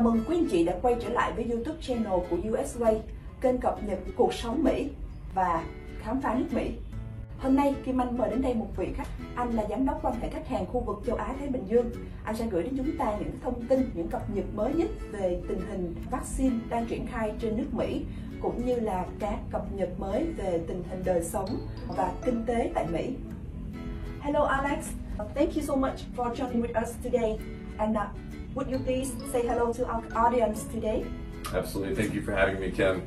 Chào mừng quý anh chị đã quay trở lại với YouTube channel của US Way, kênh cập nhật cuộc sống Mỹ và khám phá nước Mỹ. Hôm nay Kim Anh mời đến đây một vị khách. Anh là giám đốc quan hệ khách hàng khu vực châu Á Thái Bình Dương. Anh sẽ gửi đến chúng ta những thông tin, những cập nhật mới nhất về tình hình vaccine đang triển khai trên nước Mỹ, cũng như là các cập nhật mới về tình hình đời sống và kinh tế tại Mỹ. Hello Alex, thank you so much for joining with us today. And would you please say hello to our audience today? Absolutely. Thank you for having me, Kim.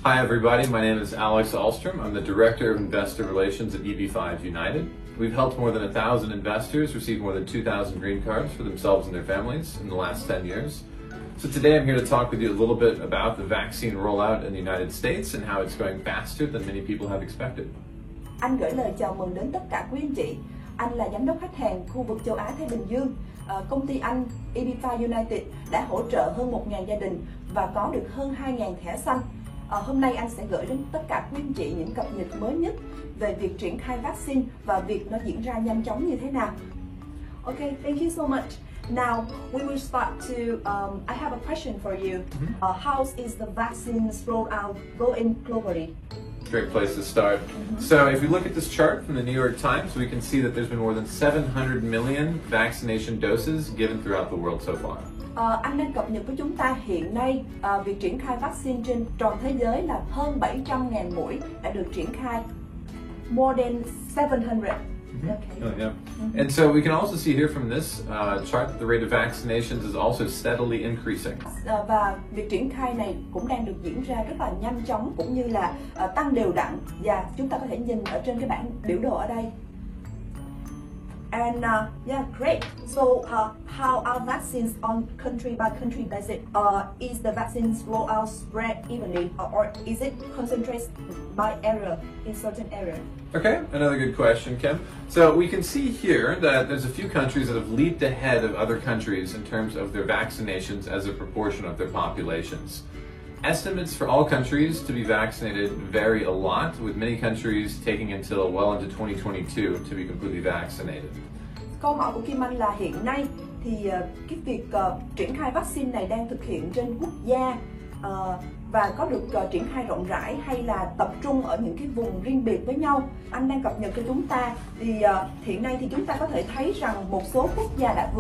Hi, everybody. My name is Alex Ahlstrom. I'm the Director of Investor Relations at EB5 United. We've helped more than 1,000 investors receive more than 2,000 green cards for themselves and their families in the last 10 years. So today I'm here to talk with you a little bit about the vaccine rollout in the United States and how it's going faster than many people have expected. Anh gửi lời chào mừng đến tất cả quý anh chị. Anh là giám đốc khách hàng khu vực châu Á Thái Bình Dương. Công ty anh EB5 United đã hỗ trợ hơn 1.000 gia đình và có được hơn 2.000 thẻ xanh. Hôm nay anh sẽ gửi đến tất cả quý anh chị những cập nhật mới nhất về việc triển khai vaccine và việc nó diễn ra nhanh chóng như thế nào. Okay, thank you so much. Now we will start to. I have a question for you. How is the vaccines rollout going globally? Great place to start. So if we look at this chart from the New York Times, we can see that there's been more than 700 million vaccination doses given throughout the world so far. Anh đang cập nhật với chúng ta hiện nay việc triển khai vaccine trên toàn thế giới là hơn 700.000 mũi đã được triển khai. More than 700. Okay. Oh, yeah. And so we can also see here from this chart that the rate of vaccinations is also steadily increasing. Và việc triển khai này cũng đang được diễn ra rất là nhanh chóng cũng như là tăng đều đặn, và chúng ta có thể nhìn ở trên cái bảng biểu đồ ở đây. And yeah, great. So how are vaccines on country by country basis? Is the vaccines rollout spread evenly, or is it concentrated by area in certain area? Okay, another good question, Kim. So we can see here that there's a few countries that have leaped ahead of other countries in terms of their vaccinations as a proportion of their populations. Estimates for all countries to be vaccinated vary a lot, with many countries taking until well into 2022 to be completely vaccinated. Câu hỏi của Kim Anh là hiện nay thì cái việc triển khai vaccine này đang thực hiện trên quốc gia và có được triển khai rộng rãi hay là tập trung ở những cái vùng riêng biệt với nhau. Anh đang cập nhật cho chúng ta thì hiện nay thì chúng ta có thể thấy rằng một số quốc gia đã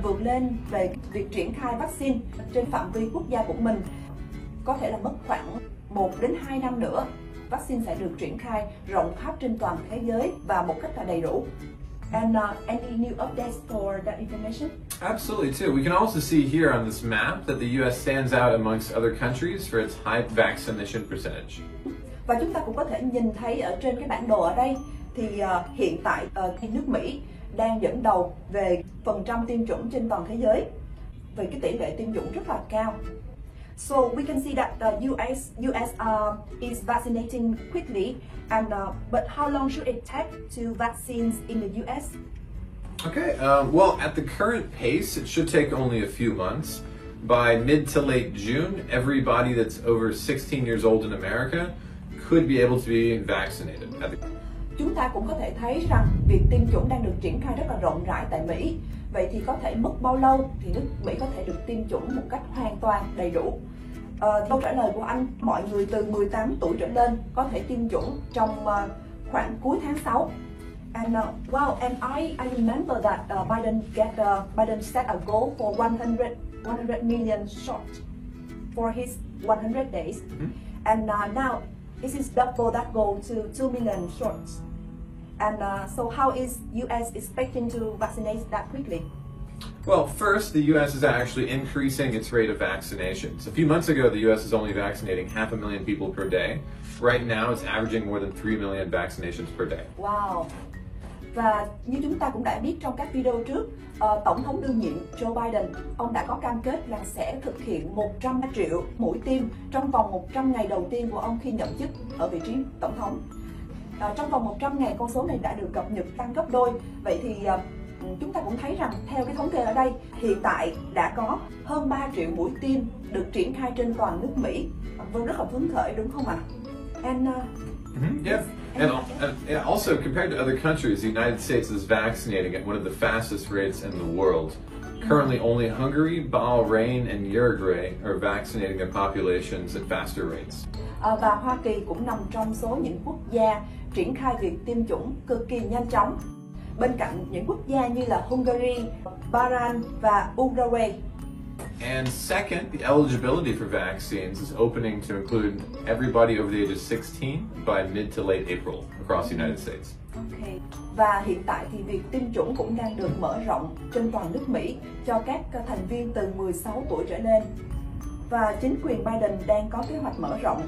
vượt lên về việc triển khai vaccine trên phạm vi quốc gia của mình. Có thể là mất khoảng 1 đến 2 năm nữa, vaccine sẽ được triển khai rộng khắp trên toàn thế giới và một cách là đầy đủ. And any new updates for that information? Absolutely, too. We can also see here on this map that the US stands out amongst other countries for its high vaccination percentage. Và chúng ta cũng có thể nhìn thấy ở trên cái bản đồ ở đây thì hiện tại nước Mỹ đang dẫn đầu về phần trăm tiêm chủng trên toàn thế giới, về cái tỷ lệ tiêm chủng rất là cao. So we can see that the US is vaccinating quickly, and but how long should it take to vaccines in the US? Okay, well, at the current pace, it should take only a few months. By mid to late June, everybody that's over 16 years old in America could be able to be vaccinated. Chúng ta cũng có thể thấy rằng việc tiêm chủng đang được triển khai rất là rộng rãi tại Mỹ. Vậy thì có thể mất bao lâu thì nước Mỹ có thể được tiêm chủng một cách hoàn toàn đầy đủ? Câu trả lời của anh, mọi người từ 18 tuổi trở lên có thể tiêm chủng trong khoảng cuối tháng 6. And and I remember that Biden set a goal for 100 million shots for his 100 days. And now this is double that goal to 2 million shots. And so how is US expecting to vaccinate that quickly? Well, first, the U.S. is actually increasing its rate of vaccinations. A few months ago, the U.S. was only vaccinating 500,000 people per day. Right now, it's averaging more than 3 million vaccinations per day. Wow! Và như chúng ta cũng đã biết trong các video trước, Tổng thống đương nhiệm Joe Biden, ông đã có cam kết là sẽ thực hiện 100 triệu mũi tiêm trong vòng 100 ngày đầu tiên của ông khi nhậm chức ở vị trí Tổng thống. Trong vòng 100 ngày, con số này đã được cập nhật tăng gấp đôi. Vậy thì chúng ta cũng thấy rằng theo cái thống kê ở đây, hiện tại đã có hơn 3 triệu mũi tiêm được triển khai trên toàn nước Mỹ. Vâng, rất là phấn khởi đúng không ạ? And yeah. And also, compared to other countries, the United States is vaccinating at one of the fastest rates in the world. Currently, only Hungary, Bahrain, and Uruguay are vaccinating their populations at faster rates. Và Hoa Kỳ cũng nằm trong số những quốc gia triển khai việc tiêm chủng cực kỳ nhanh chóng. Bên cạnh những quốc gia như là Hungary, Bahrain và Uruguay. And second, the eligibility for vaccines is opening to include everybody over the age of 16 by mid to late April across the United States. Okay. Và hiện tại thì việc tiêm chủng cũng đang được mở rộng trên toàn nước Mỹ cho các thành viên từ 16 tuổi trở lên. Và chính quyền Biden đang có kế hoạch mở rộng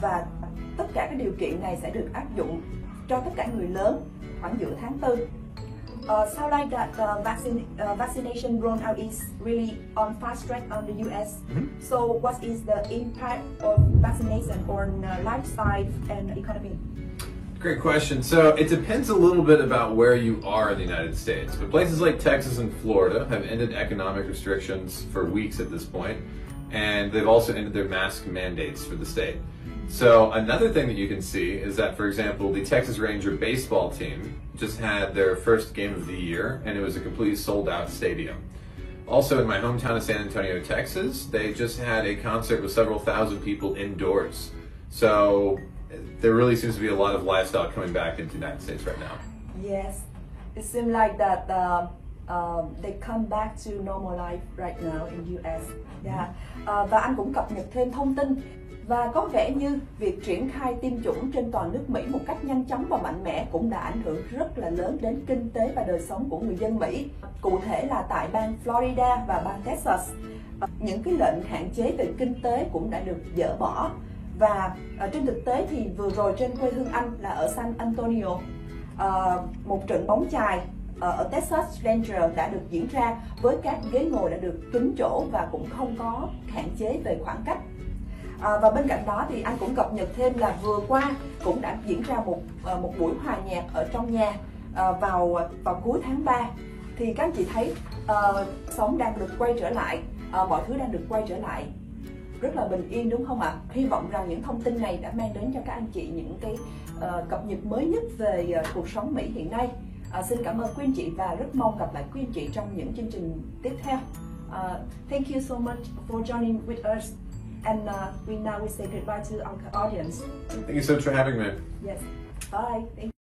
và tất cả các điều kiện này sẽ được áp dụng cho tất cả người lớn khoảng giữa tháng 4. Sound like that vaccination rollout is really on fast track on the US. So what is the impact of vaccination on lifestyle and economy? Great question. So it depends a little bit about where you are in the United States. But places like Texas and Florida have ended economic restrictions for weeks at this point, and they've also ended their mask mandates for the state. So another thing that you can see is that, for example, the Texas Ranger baseball team just had their first game of the year, and it was a completely sold-out stadium. Also, in my hometown of San Antonio, Texas, they just had a concert with several thousand people indoors. So there really seems to be a lot of lifestyle coming back into the United States right now. Yes, it seems like that they come back to normal life right now in US. Yeah. Và anh cũng cập nhật thêm thông tin. Và có vẻ như việc triển khai tiêm chủng trên toàn nước Mỹ một cách nhanh chóng và mạnh mẽ cũng đã ảnh hưởng rất là lớn đến kinh tế và đời sống của người dân Mỹ. Cụ thể là tại bang Florida và bang Texas, những cái lệnh hạn chế về kinh tế cũng đã được dỡ bỏ. Và trên thực tế thì vừa rồi trên quê hương Anh là ở San Antonio, một trận bóng chài ở Texas Ranger đã được diễn ra với các ghế ngồi đã được kín chỗ và cũng không có hạn chế về khoảng cách. Và bên cạnh đó thì anh cũng cập nhật thêm là vừa qua cũng đã diễn ra một buổi hòa nhạc ở trong nhà vào cuối tháng 3. Thì các anh chị thấy sống đang được quay trở lại, mọi thứ đang được quay trở lại rất là bình yên, đúng không ạ? Hy vọng rằng những thông tin này đã mang đến cho các anh chị những cái cập nhật mới nhất về cuộc sống Mỹ hiện nay. Xin cảm ơn quý anh chị và rất mong gặp lại quý anh chị trong những chương trình tiếp theo. Thank you so much for joining with us. And we say goodbye to our audience. Thank you so much for having me. Yes. Bye. Thank you.